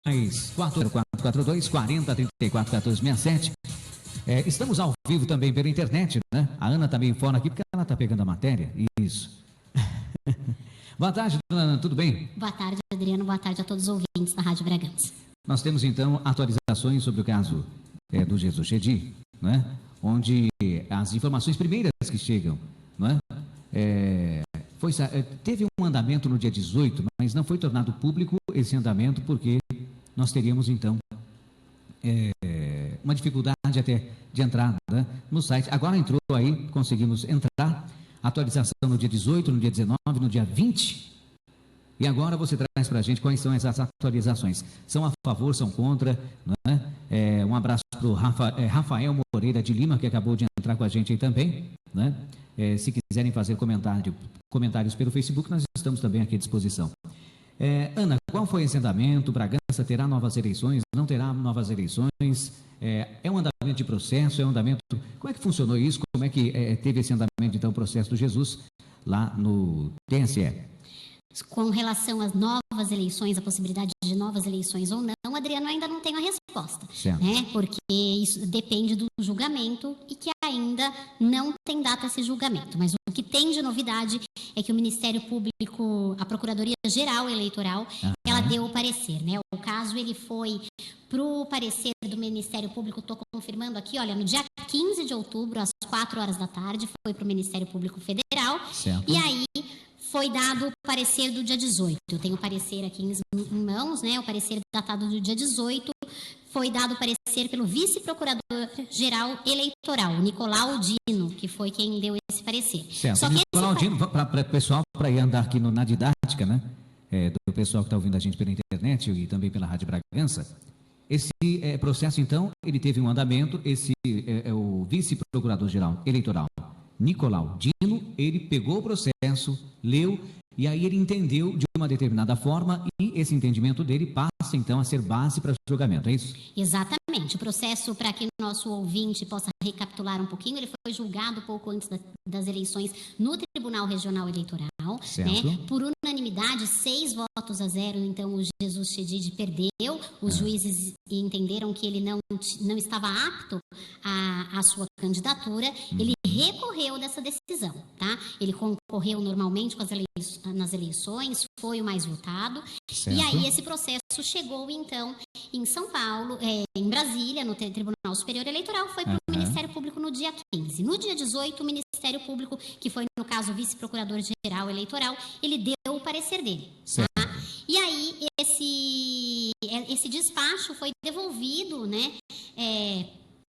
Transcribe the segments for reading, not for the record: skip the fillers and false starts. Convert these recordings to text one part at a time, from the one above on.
40442 4034 1467. Estamos ao vivo também pela internet, né? A Ana está meio fora aqui porque ela está pegando a matéria. Isso. Boa tarde, dona Ana, tudo bem? Boa tarde, Adriano. Boa tarde a todos os ouvintes da Rádio Bragança. Nós temos então atualizações sobre o caso do Jesus Chedi, né? Onde as informações primeiras que chegam, não é? Teve um andamento no dia 18, mas não foi tornado público esse andamento porque nós teríamos então uma dificuldade até de entrada, né, no site. Agora entrou aí, conseguimos entrar, atualização no dia 18, no dia 19, no dia 20. E agora você traz para a gente quais são essas atualizações. São a favor, são contra, não é? Um abraço para o Rafael Moreira de Lima, que acabou de entrar com a gente aí também, né? Se quiserem fazer comentários pelo Facebook, nós estamos também aqui à disposição. Ana, qual foi esse andamento? Bragança terá novas eleições? Não terá novas eleições? É um andamento de processo? É um andamento... Como é que funcionou isso? Como é que teve esse andamento, então, o processo do Jesus lá no TSE? Com relação às novas eleições, a possibilidade de novas eleições ou não, Adriano, ainda não tenho a resposta, né? Porque isso depende do julgamento e que ainda não tem data esse julgamento. Mas o que tem de novidade é que o Ministério Público, a Procuradoria-Geral Eleitoral, ela deu o parecer, né? O caso, ele foi para o parecer do Ministério Público, estou confirmando aqui, olha, no dia 15 de outubro, às 4 horas da tarde, foi para o Ministério Público Federal. Certo. E aí foi dado o parecer do dia 18. Eu tenho o parecer aqui em mãos, né? O parecer datado do dia 18. Foi dado o parecer pelo vice-procurador-geral eleitoral, Nicolau Dino, que foi quem deu esse parecer. Certo. Só que Nicolau Dino, para o pessoal, para ir andar aqui na didática, né? Do pessoal que está ouvindo a gente pela internet e também pela Rádio Bragança, esse processo, então, ele teve um andamento. Esse o vice-procurador-geral eleitoral, Nicolau Dino, ele pegou o processo, leu, e aí ele entendeu de uma determinada forma e esse entendimento dele passa, então, a ser base para o julgamento, é isso? Exatamente. O processo, para que o nosso ouvinte possa recapitular um pouquinho, ele foi julgado pouco antes das eleições no Tribunal Regional Eleitoral, né? Por unanimidade, 6-0, então o Jesus Chedid perdeu. Os juízes entenderam que ele não estava apto à sua candidatura. Ele recorreu dessa decisão, tá? Ele concorreu normalmente nas eleições, foi o mais votado. Certo. E aí esse processo chegou, então, em São Paulo, em Brasília, no Tribunal Superior Eleitoral, foi para o Ministério Público no dia 15. No dia 18, o Ministério Público, que foi, no caso, o vice-procurador-geral eleitoral, ele deu o parecer dele. Tá? E aí, esse despacho foi devolvido, né,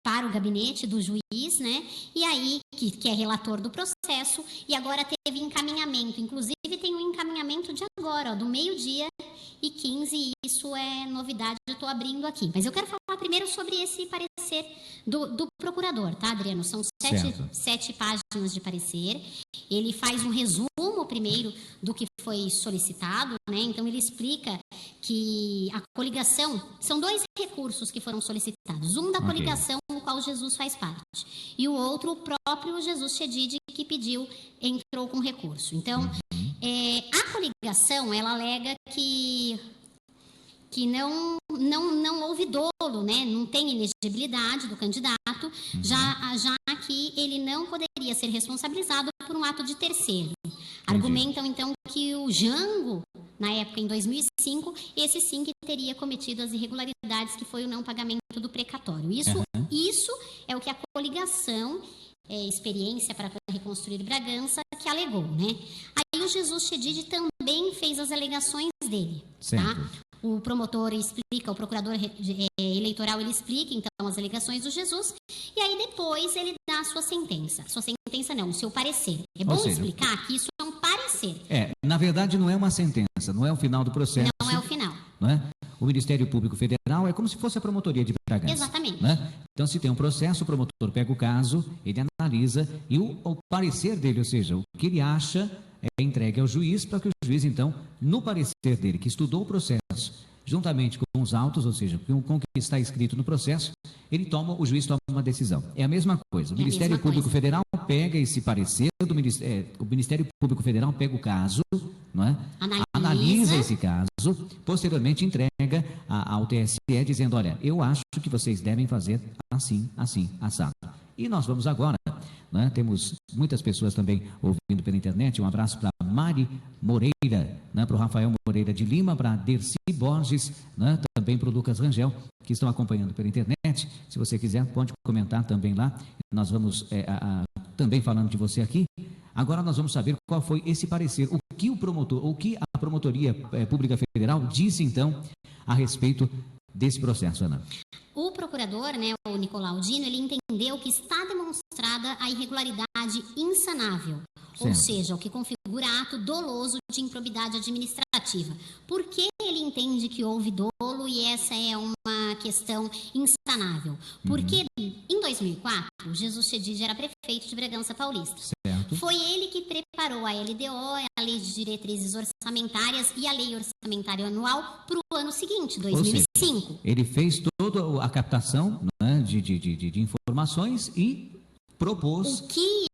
para o gabinete do juiz, né? E aí, que é relator do processo, e agora teve encaminhamento. Inclusive, tem um encaminhamento de agora, do 12:15, e isso é novidade, eu estou abrindo aqui. Mas eu quero falar primeiro sobre esse parecer do procurador, tá, Adriano? São 7 páginas de parecer. Ele faz um resumo primeiro do que foi solicitado, né? Então, ele explica que a coligação, são 2 recursos que foram solicitados. Um da coligação, no qual Jesus faz parte, e o outro, o próprio Jesus Chedid, que entrou com recurso. Então, a coligação, ela alega que não houve dolo, né? Não tem elegibilidade do candidato, já que ele não poderia ser responsabilizado por um ato de terceiro. Argumentam, então, que o Jango, na época, em 2005, esse sim que teria cometido as irregularidades, que foi o não pagamento do precatório. Isso é o que a coligação, Experiência para Reconstruir Bragança, que alegou, né? Aí o Jesus Chedid também fez as alegações dele, tá? O promotor explica, o procurador eleitoral, ele explica, então, as alegações do Jesus, e aí depois ele dá a sua sentença. Sua sentença não, o seu parecer. É bom explicar que isso é um parecer. Na verdade, não é uma sentença, não é o final do processo. Não é o final. Não é? O Ministério Público Federal é como se fosse a promotoria de Bragança. Exatamente. Né? Então, se tem um processo, o promotor pega o caso, ele analisa, e o parecer dele, ou seja, o que ele acha, é entregue ao juiz, para que o juiz, então, no parecer dele, que estudou o processo, juntamente com os autos, ou seja, com o que está escrito no processo, o juiz toma uma decisão. É a mesma coisa. O Ministério Público Federal pega esse parecer o Ministério Público Federal pega o caso, não é? Analisa esse caso, posteriormente entrega ao TSE dizendo, olha, eu acho que vocês devem fazer assim, assim, assado. E nós vamos agora, né? Temos muitas pessoas também ouvindo pela internet. Um abraço para Mari Moreira, né? Para o Rafael Moreira de Lima, para Dercy Borges, né? Também para o Lucas Rangel, que estão acompanhando pela internet. Se você quiser, pode comentar também lá. Nós vamos também falando de você aqui. Agora nós vamos saber qual foi esse parecer, o que a Promotoria Pública Federal disse então a respeito desse processo, Ana. O procurador, né, o Nicolau Dino, ele entendeu que está demonstrada a irregularidade insanável, ou seja, o que configura ato doloso de improbidade administrativa. Por que ele entende que houve dolo e essa é uma questão insanável? Porque em 2004, Jesus Chedid era prefeito de Bragança Paulista. Certo. Foi ele que preparou a LDO, a Lei de Diretrizes Orçamentárias e a Lei Orçamentária Anual para o ano seguinte, 2005. Ou seja, ele fez toda a captação, né, de informações e propôs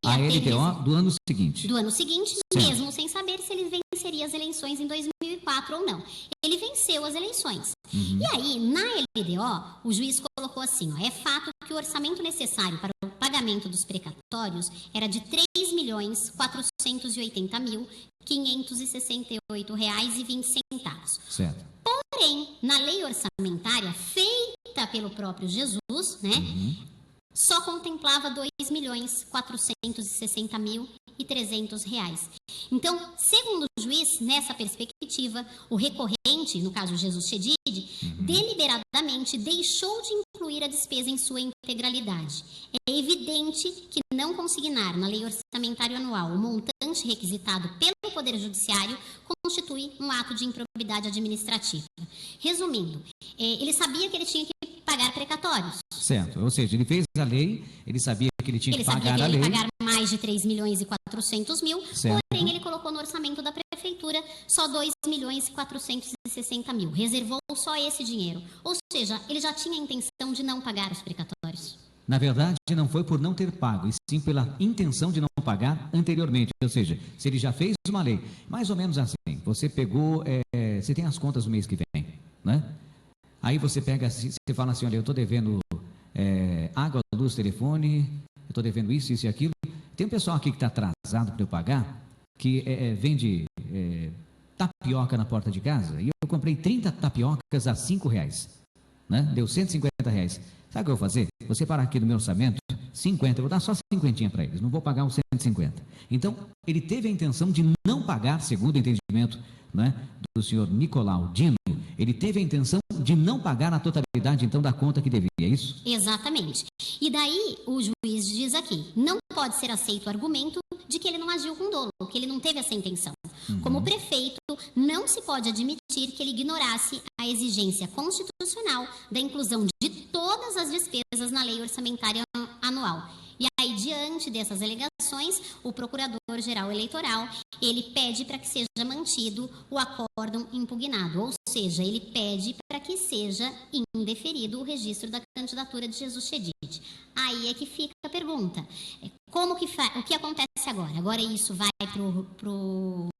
a LDO do ano seguinte. Do ano seguinte, mesmo sem saber se ele venceria as eleições em 2004 ou não. Ele venceu as eleições. E aí, na LDO, o juiz colocou assim, ó, é fato que o orçamento necessário para o pagamento dos precatórios era de R$ 3.480.568,20. Certo. Porém, na lei orçamentária feita pelo próprio Jesus, né, só contemplava R$ 2.460.300. Então, segundo o juiz, nessa perspectiva, o recorrente, no caso Jesus Chedid, deliberadamente deixou de incluir a despesa em sua integralidade. É evidente que não consignar na lei orçamentária anual o montante requisitado pelo Poder Judiciário constitui um ato de improbidade administrativa. Resumindo, ele sabia que ele tinha que pagar precatórios. Certo, ou seja, ele fez a lei, ele sabia que ele tinha que pagar a lei. Ele sabia que ele ia pagar mais de R$ 3.400.000, porém ele colocou no orçamento da prefeitura só R$ 2.460.000, reservou só esse dinheiro. Ou seja, ele já tinha a intenção de não pagar os precatórios. Na verdade, não foi por não ter pago, e sim pela intenção de não pagar anteriormente. Ou seja, se ele já fez uma lei, mais ou menos assim, você pegou, você tem as contas do mês que vem, né? Aí você pega, você fala assim, olha, eu estou devendo água, luz, telefone, eu estou devendo isso, isso e aquilo. Tem um pessoal aqui que está atrasado para eu pagar, que vende tapioca na porta de casa, e eu comprei 30 tapiocas a R$5, né? Deu R$150. Sabe o que eu vou fazer? Vou separar aqui do meu orçamento 50, eu vou dar só 50 para eles, não vou pagar os 150. Então, ele teve a intenção de não pagar, segundo o entendimento, né, do senhor Nicolau Dino, ele teve a intenção de não pagar a totalidade, então, da conta que devia, é isso? Exatamente. E daí, o juiz diz aqui, não pode ser aceito o argumento de que ele não agiu com dolo, que ele não teve essa intenção. Como prefeito, não se pode admitir que ele ignorasse a exigência constitucional da inclusão de todas as despesas na lei orçamentária anual. E aí, diante dessas alegações, o Procurador-Geral Eleitoral, ele pede para que seja mantido o acórdão impugnado, ou seja, ele pede para que seja indeferido o registro da candidatura de Jesus Chedid. Aí é que fica a pergunta, o que acontece agora? Agora isso vai para o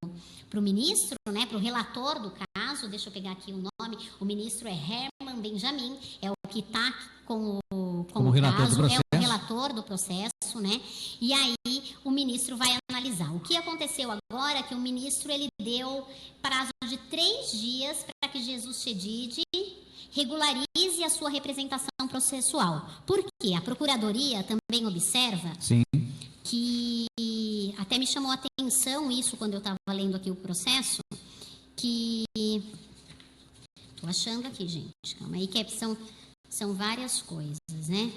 ministro, né, para o relator do caso, deixa eu pegar aqui o nome, o ministro é Herman Benjamin, é o que está como relator caso, do processo. é o relator do processo, né? E aí o ministro vai analisar. O que aconteceu agora é que o ministro ele deu prazo de 3 dias para que Jesus Chedid regularize a sua representação processual. Porque a Procuradoria também observa que, até me chamou a atenção isso quando eu estava lendo aqui o processo, que... Estou achando aqui, gente, calma aí, que são várias coisas, né?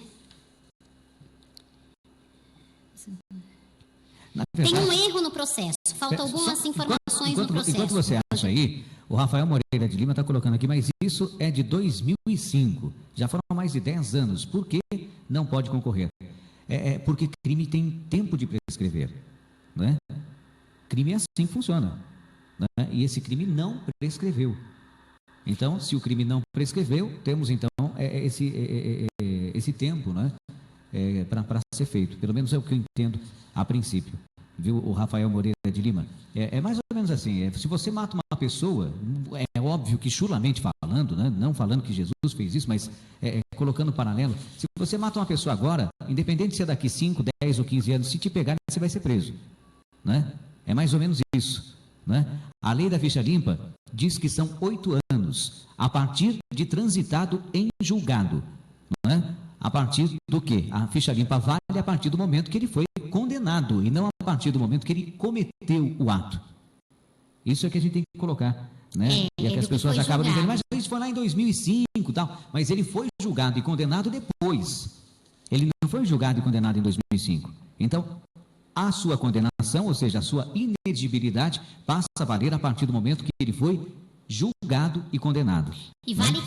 Verdade, tem um erro no processo, faltam algumas informações no processo. Enquanto você acha aí, o Rafael Moreira de Lima está colocando aqui, mas isso é de 2005, já foram mais de 10 anos, por que não pode concorrer? Porque crime tem tempo de prescrever, né? Crime é assim que funciona, né? E esse crime não prescreveu. Então, se o crime não prescreveu, temos então esse tempo, né, para ser feito. Pelo menos é o que eu entendo a princípio. Viu, o Rafael Moreira de Lima? É mais ou menos menos assim. Se você mata uma pessoa, é óbvio que chulamente falando, né? Não falando que Jesus fez isso, mas colocando paralelo, se você mata uma pessoa agora, independente se é daqui 5, 10 ou 15 anos, se te pegarem, você vai ser preso, né? É mais ou menos isso, né? A lei da ficha limpa diz que são 8 anos a partir de transitado em julgado, né? A partir do quê? A ficha limpa vale a partir do momento que ele foi condenado e não a partir do momento que ele cometeu o ato. Isso é que a gente tem que colocar, né? E é que as pessoas acabam dizendo, mas isso foi lá em 2005 e tal. Mas ele foi julgado e condenado depois. Ele não foi julgado e condenado em 2005. Então, a sua condenação, ou seja, a sua inelegibilidade, passa a valer a partir do momento que ele foi julgado e condenado. E vale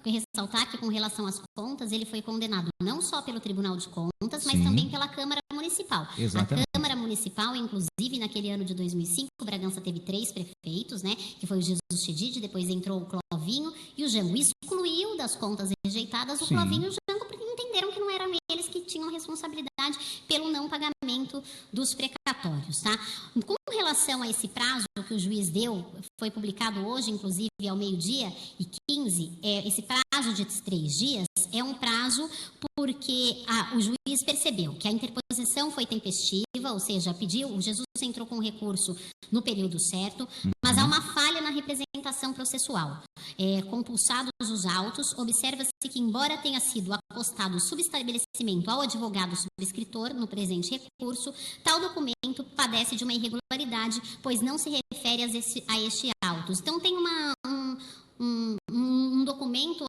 ressaltar que, com relação às contas, ele foi condenado não só pelo Tribunal de Contas, mas também pela Câmara Municipal. Exatamente. A Câmara Municipal, inclusive, naquele ano de 2005, Bragança teve 3 prefeitos, né? Que foi o Jesus Chedid, depois entrou o Clovinho e o Jango. Excluiu das contas rejeitadas o Clovinho e o Jango, porque entenderam que não eram eles que tinham responsabilidade pelo não pagamento dos precatórios, tá? Com relação a esse prazo que o juiz deu, foi publicado hoje, inclusive, ao 12h15, esse prazo de 3 dias é um prazo porque o juiz percebeu que a interposição foi tempestiva, ou seja, o Jesus entrou com o recurso no período certo, mas há uma falha na representação processual. Compulsados os autos, observa-se que, embora tenha sido apostado subestabelecimento ao advogado subscritor no presente recurso, tal documento padece de uma irregularidade, pois não se refere a este autos. Então, tem um documento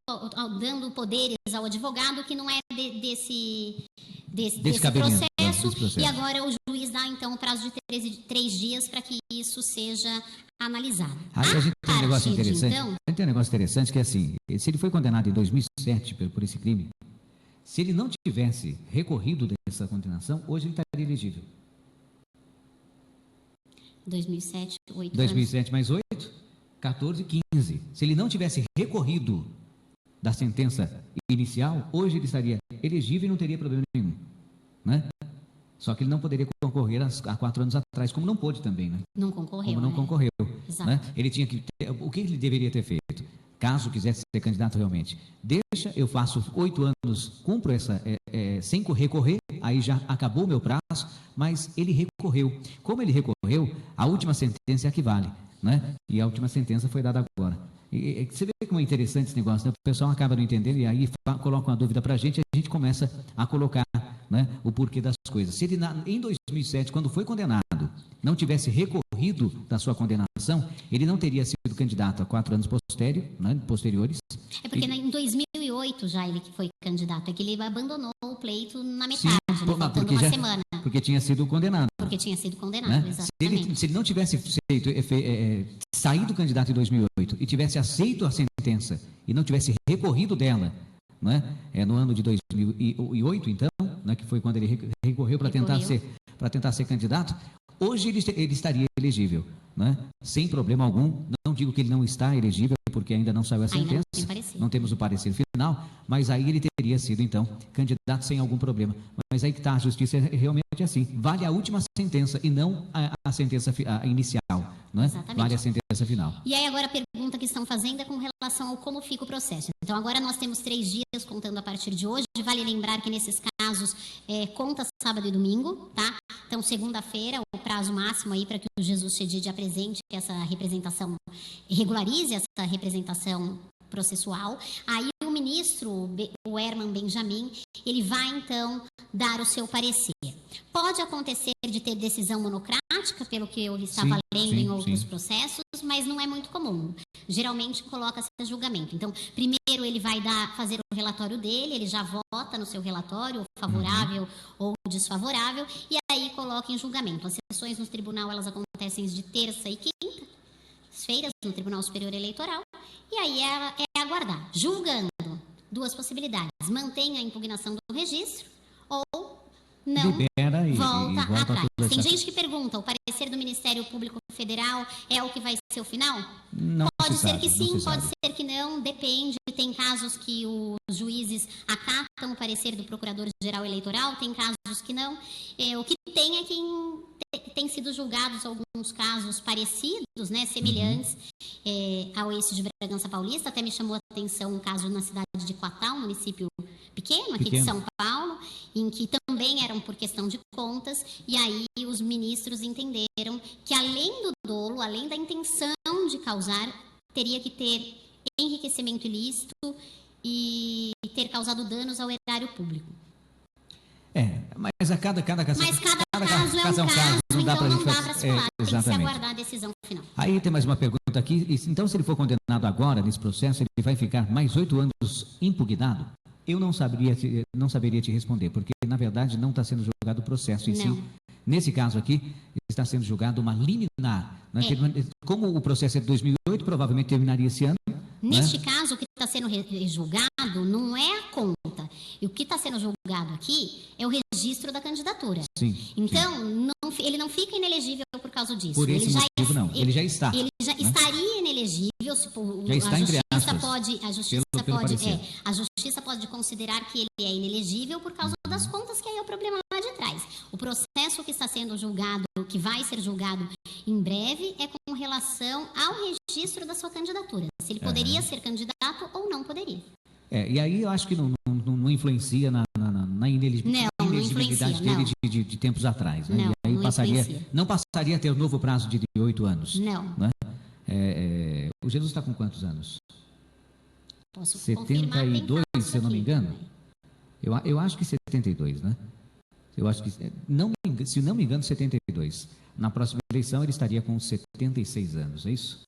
dando poderes ao advogado que não é desse processo, e agora o juiz dá, então, o prazo de 3 dias para que isso seja analisado. Aí a gente tem um negócio interessante, tem um negócio interessante que é assim, se ele foi condenado em 2007 por esse crime, se ele não tivesse recorrido dessa condenação, hoje ele estaria elegível. 2007, 8 2007 mais 8, 14, 15. Se ele não tivesse recorrido da sentença inicial, hoje ele estaria elegível e não teria problema nenhum, né? Só que ele não poderia concorrer há 4 anos atrás, como não pôde também, né? Não concorreu. Como não concorreu. Exato. Né? Ele tinha que o que ele deveria ter feito? Caso quisesse ser candidato realmente, eu faço 8 anos, cumpro sem recorrer, aí já acabou o meu prazo, mas ele recorreu. Como ele recorreu, a última sentença é a que vale, né? E a última sentença foi dada agora. E você vê como é interessante esse negócio, né? O pessoal acaba não entendendo e aí coloca uma dúvida para a gente começa a colocar, né, o porquê das coisas. Se ele, em 2007, quando foi condenado, não tivesse recorrido da sua condenação, ele não teria sido candidato a 4 anos posteriores. É porque em 2008 já ele foi candidato, é que ele abandonou o pleito na metade, faltando uma semana. Porque tinha sido condenado. Porque tinha sido condenado, né? Exatamente. Se ele não tivesse saído candidato em 2008 e tivesse aceito a sentença e não tivesse recorrido dela, né? No ano de 2008, então, né, que foi quando ele recorreu para tentar ser candidato, hoje ele estaria elegível, né? Sem problema algum. Não digo que ele não está elegível, porque ainda não saiu a sentença, não temos o parecer final, mas aí ele teria sido, então, candidato sem algum problema. Mas aí que está, a justiça é realmente assim, vale a última sentença e não a sentença inicial, né? Vale a sentença final. E aí agora a pergunta que estão fazendo é com relação ao como fica o processo. Então agora nós temos 3 dias contando a partir de hoje, vale lembrar que nesses casos conta sábado e domingo, tá? Então segunda-feira, o prazo máximo aí para que o Jesus Chedid apresente essa representação, regularize essa representação processual. Aí o ministro, o Herman Benjamin, ele vai então dar o seu parecer. Pode acontecer de ter decisão monocrática, pelo que eu estava lendo em outros processos, mas não é muito comum. Geralmente coloca-se julgamento. Então, primeiro ele vai fazer o relatório dele, ele já vota no seu relatório, favorável ou desfavorável, e aí coloca em julgamento. As sessões no tribunal, elas acontecem de terça e quinta-feiras no Tribunal Superior Eleitoral, e aí é aguardar. Julgando, 2 possibilidades: mantém a impugnação do registro ou não libera e volta atrás. Tem essa... gente que pergunta, o parecer do Ministério Público Federal é o que vai ser o final? Não pode ser sabe, que sim, pode sabe. ser que não, depende. Tem casos que os juízes acatam o parecer do Procurador-Geral Eleitoral, tem casos que não. O que tem é quem têm sido julgados alguns casos parecidos, né, semelhantes ao esse de Bragança Paulista. Até me chamou a atenção um caso na cidade de Coatá, um município pequeno aqui de São Paulo, em que também eram por questão de contas, e aí os ministros entenderam que além do dolo, além da intenção de causar, teria que ter enriquecimento ilícito e ter causado danos ao erário público. Mas a cada caso é um caso, não dá então não dá para para se falar, tem que se aguardar a decisão final. Aí tem mais uma pergunta aqui, então se ele for condenado agora nesse processo, ele vai ficar mais 8 anos impugnado? Eu não saberia te responder, porque na verdade não está sendo julgado o processo em si. Nesse caso aqui, está sendo julgado uma liminar. Como o processo é de 2008, provavelmente terminaria esse ano. Neste caso, o que está sendo julgado não é a conta. E o que está sendo julgado aqui é o registro da candidatura. Sim. Então, ele não fica inelegível por causa disso. Por esse motivo, não. Ele já está. Ele já estaria inelegível. Já está entre aspas. A justiça pode considerar que ele é inelegível por causa das contas, que aí é o problema lá de trás. O processo que está sendo julgado, que vai ser julgado em breve, é com relação ao registro da sua candidatura. Se ele poderia ser candidato ou não poderia. E aí eu acho que não influencia na inelegibilidade dele de tempos atrás. Né? Não, e aí influencia. Não passaria a ter novo prazo de 8 anos. Não. Né? O Jesus está com quantos anos? Posso 72, se eu não me engano. Eu acho que 72, né? Eu acho que, se não me engano, 72. Na próxima eleição ele estaria com 76 anos, é isso?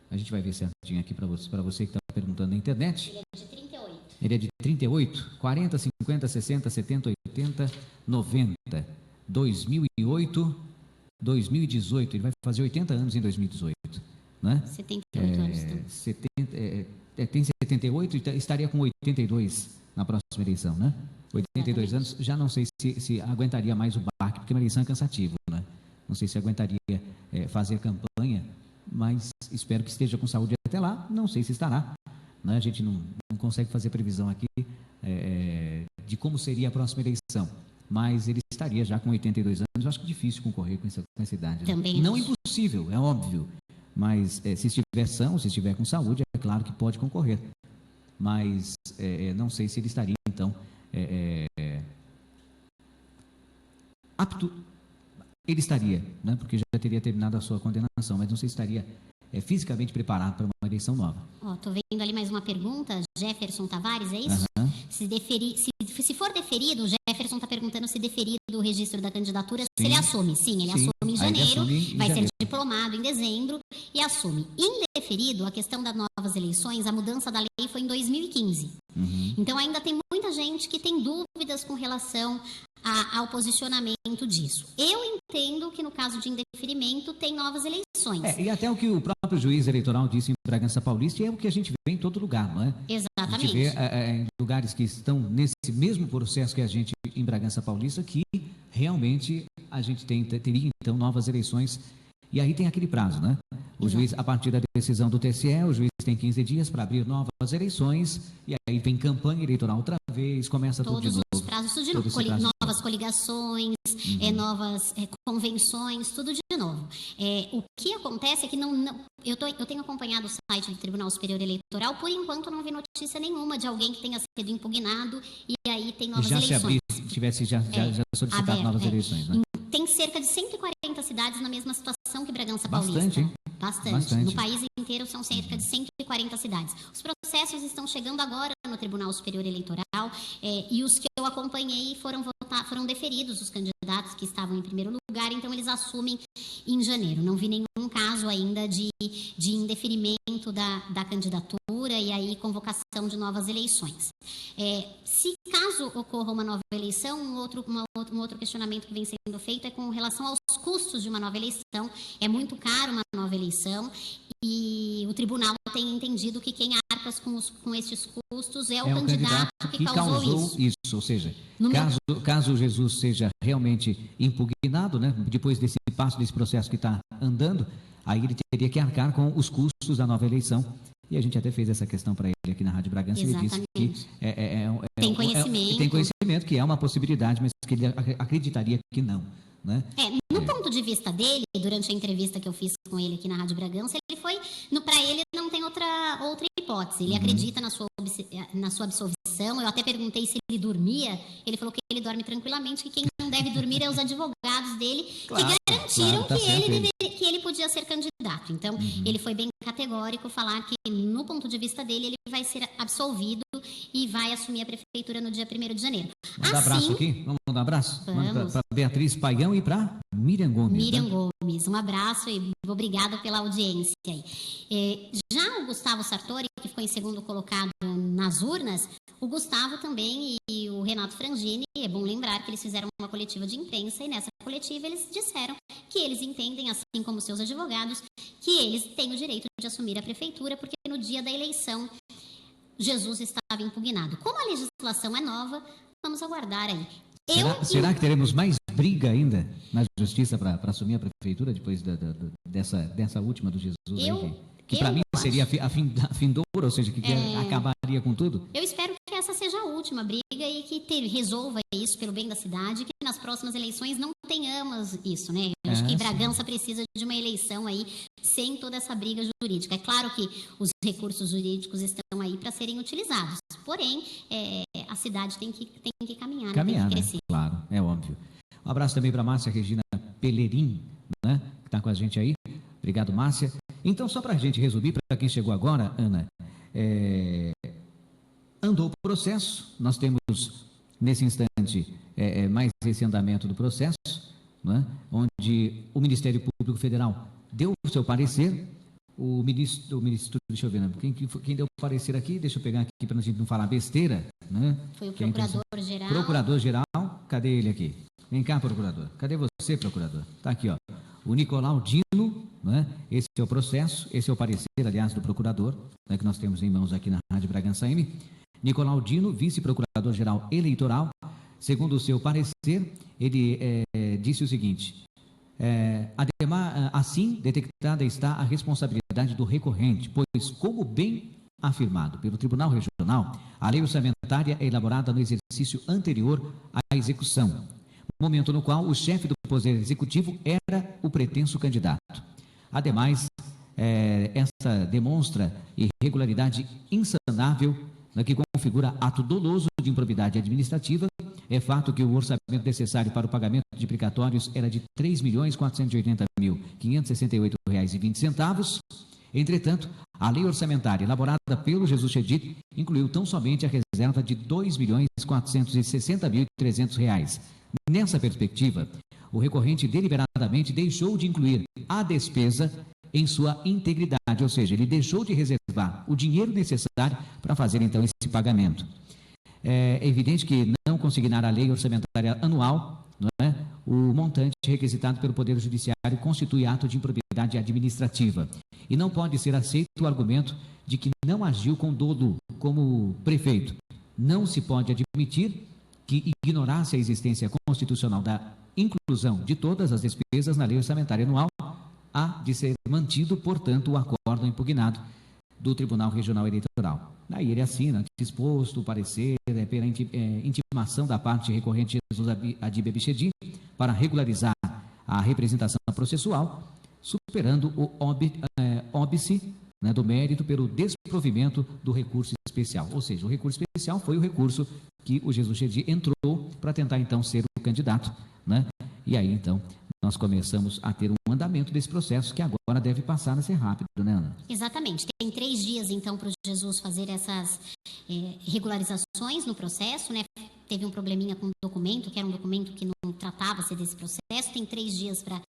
A gente vai ver certinho aqui para você que está perguntando na internet. Ele é de 38. Ele é de 38, 40, 50, 60, 70, 80, 90, 2008, 2018. Ele vai fazer 80 anos em 2018, né? 78 anos. Tem 78 e estaria com 82 na próxima eleição, né? 82 Exatamente. anos, já não sei se aguentaria mais o baque, porque uma eleição é cansativo, né? Não sei se aguentaria fazer campanha, mas espero que esteja com saúde até lá, não sei se estará, né? A gente não consegue fazer previsão aqui de como seria a próxima eleição, mas ele estaria já com 82 anos, eu acho que é difícil concorrer com essa idade. Também não impossível, é óbvio, mas se estiver são, se estiver com saúde, é claro que pode concorrer, mas não sei se ele estaria, então, apto. Ele estaria, né, porque já teria terminado a sua condenação, mas não sei se estaria fisicamente preparado para uma eleição nova. Estou vendo ali mais uma pergunta, Jefferson Tavares, é isso? Se for deferido, o Jefferson está perguntando se deferido o registro da candidatura, se ele assume. Sim, ele assume em janeiro, vai ser diplomado em dezembro e assume. Indeferido, a questão das novas eleições, a mudança da lei foi em 2015. Então ainda tem muita gente que tem dúvidas com relação ao posicionamento disso. Eu entendo que no caso de indeferimento tem novas eleições. E até o que o próprio juiz eleitoral disse em Bragança Paulista é o que a gente vê em todo lugar, não é? Exatamente. A gente vê em lugares que estão nesse mesmo processo que a gente em Bragança Paulista, que realmente a gente teria então novas eleições. E aí tem aquele prazo, né? O juiz, a partir da decisão do TSE, o juiz tem 15 dias para abrir novas eleições, e aí vem campanha eleitoral outra vez, começa tudo de novo. Todos os prazos, tudo de novo. Novas coligações, novas convenções, tudo de novo. O que acontece é que eu tenho acompanhado o site do Tribunal Superior Eleitoral, por enquanto não vi notícia nenhuma de alguém que tenha sido impugnado e aí tem novas eleições. Tivesse já solicitado aberto, novas eleições, né? Tem cerca de 140 cidades na mesma situação que Bragança Paulista. Bastante. No país inteiro são cerca de 140 cidades. Os processos estão chegando agora no Tribunal Superior Eleitoral e os que eu acompanhei foram deferidos, os candidatos que estavam em primeiro lugar, então eles assumem em janeiro. Não vi nenhum caso ainda de indeferimento da candidatura e aí convocação de novas eleições. Se caso ocorra uma nova eleição, um outro questionamento que vem sendo feito é com relação aos custos de uma nova eleição. É muito caro uma nova eleição e o tribunal tem entendido que quem arca com esses custos é o candidato que causou isso. Ou seja, caso o Jesus seja realmente impugnado, né, depois desse processo que está andando, aí ele teria que arcar com os custos da nova eleição. E a gente até fez essa questão para ele aqui na Rádio Bragança. Exatamente. Ele disse que tem conhecimento. Tem conhecimento que é uma possibilidade, mas que ele acreditaria que não. Né? No ponto de vista dele, durante a entrevista que eu fiz com ele aqui na Rádio Bragança, ele foi, para ele não tem outra hipótese. Ele acredita na sua absolvição. Eu até perguntei se ele dormia. Ele falou que ele dorme tranquilamente, que quem não deve dormir é os advogados dele, que garantiram que ele podia ser candidato. Então, ele foi bem categórico falar que, no ponto de vista dele, ele vai ser absolvido e vai assumir a prefeitura no dia 1º de janeiro. Manda abraço aqui? Vamos mandar um abraço? Para Beatriz Paião e para Miriam Gomes. Miriam Gomes, um abraço e obrigado pela audiência aí. Já o Gustavo Sartori, que ficou em segundo colocado nas urnas, o Gustavo também e o Renato Frangini, é bom lembrar que eles fizeram uma coletiva de imprensa e nessa coletiva eles disseram que eles entendem, assim como seus advogados, que eles têm o direito de assumir a prefeitura, porque no dia da eleição Jesus estava impugnado. Como a legislação é nova, vamos aguardar aí. Será que teremos mais briga ainda na justiça para assumir a prefeitura depois dessa última do Jesus? Que para mim seria a findoura, ou seja, que acabaria com tudo? Eu espero que essa seja a última briga e que resolva isso pelo bem da cidade, que nas próximas eleições não tenhamos isso, né? Eu acho que Bragança precisa de uma eleição aí sem toda essa briga jurídica. É claro que os recursos jurídicos estão aí para serem utilizados, porém, a cidade tem que caminhar, tem que crescer. Né? Claro, é óbvio. Um abraço também para Márcia Regina Pellerin, né, que está com a gente aí. Obrigado, Márcia. Então, só para a gente resumir, para quem chegou agora, Ana, andou o processo, nós temos, nesse instante, mais esse andamento do processo, né, onde o Ministério Público Federal deu o seu parecer, o ministro, deixa eu ver, né, quem deu o parecer aqui, deixa eu pegar aqui para a gente não falar besteira, né? Foi o Procurador-Geral. Procurador-Geral, cadê ele aqui? Vem cá, procurador. Cadê você, procurador? Está aqui, ó. O Nicolau Dino, né? Esse é o processo, esse é o parecer, aliás, do procurador, né, que nós temos em mãos aqui na Rádio Bragança AM. Nicolau Dino, vice-procurador-geral eleitoral, segundo o seu parecer, ele disse o seguinte: assim, detectada está a responsabilidade do recorrente, pois, como bem afirmado pelo Tribunal Regional, a lei orçamentária é elaborada no exercício anterior à execução, momento no qual o chefe do Poder Executivo era o pretenso candidato. Ademais, essa demonstra irregularidade insanável, que configura ato doloso de improbidade administrativa. É fato que o orçamento necessário para o pagamento de precatórios era de R$ 3.480.568,20. Entretanto, a lei orçamentária elaborada pelo Jesus Chedid incluiu tão somente a reserva de R$ 2.460.300. Nessa perspectiva, o recorrente deliberadamente deixou de incluir a despesa em sua integridade, ou seja, ele deixou de reservar o dinheiro necessário para fazer então esse pagamento. É evidente que não consignar a lei orçamentária anual, não é? O montante requisitado pelo Poder Judiciário constitui ato de improbidade administrativa e não pode ser aceito o argumento de que não agiu com dolo como prefeito. Não se pode admitir que ignorasse a existência constitucional da inclusão de todas as despesas na lei orçamentária anual. Há de ser mantido, portanto, o acórdão impugnado do Tribunal Regional Eleitoral. Daí ele assina, disposto o parecer pela intimação da parte recorrente Jesus Adib Abichedi para regularizar a representação processual, superando o óbice, né, do mérito pelo desprovimento do recurso especial. Ou seja, o recurso especial foi o recurso que o Jesus Chedid entrou para tentar, então, ser o candidato, né? E aí, então, nós começamos a ter um andamento desse processo que agora deve passar a ser rápido, né, Ana? Exatamente. Tem 3 dias, então, para o Jesus fazer essas regularizações no processo, né? Teve um probleminha com o documento, que era um documento que não tratava-se desse processo. Tem 3 dias para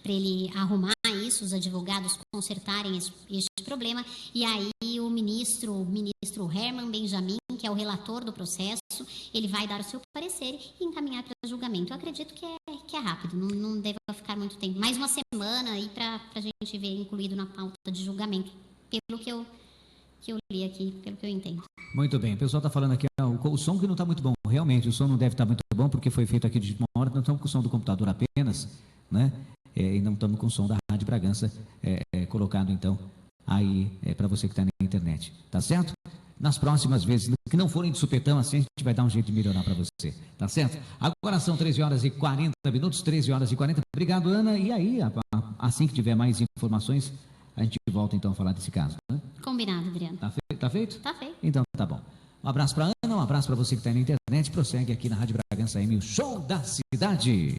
ele arrumar isso, os advogados consertarem este problema. E aí o ministro Herman Benjamin, que é o relator do processo, ele vai dar o seu parecer e encaminhar para julgamento. Eu acredito que é rápido, não deve ficar muito tempo. Mais uma semana aí para a gente ver incluído na pauta de julgamento, pelo que eu li aqui, pelo que eu entendo. Muito bem, o pessoal está falando aqui, o som que não está muito bom. Realmente, o som não deve estar muito bom, porque foi feito aqui de última hora. Nós estamos com o som do computador apenas, né? E não estamos com o som da Rádio Bragança colocado, então, aí para você que está na internet. Tá certo? nas próximas vezes, que não forem de supetão assim, a gente vai dar um jeito de melhorar para você, tá certo? Agora são 13 horas e 40 minutos, 13 horas e 40. Obrigado, Ana. E aí, assim que tiver mais informações, a gente volta então a falar desse caso, né? Combinado, Adriano. Tá feito? Tá feito. Então tá bom. Um abraço para Ana, um abraço para você que está aí na internet. Prossegue aqui na Rádio Bragança AM, o Show da Cidade.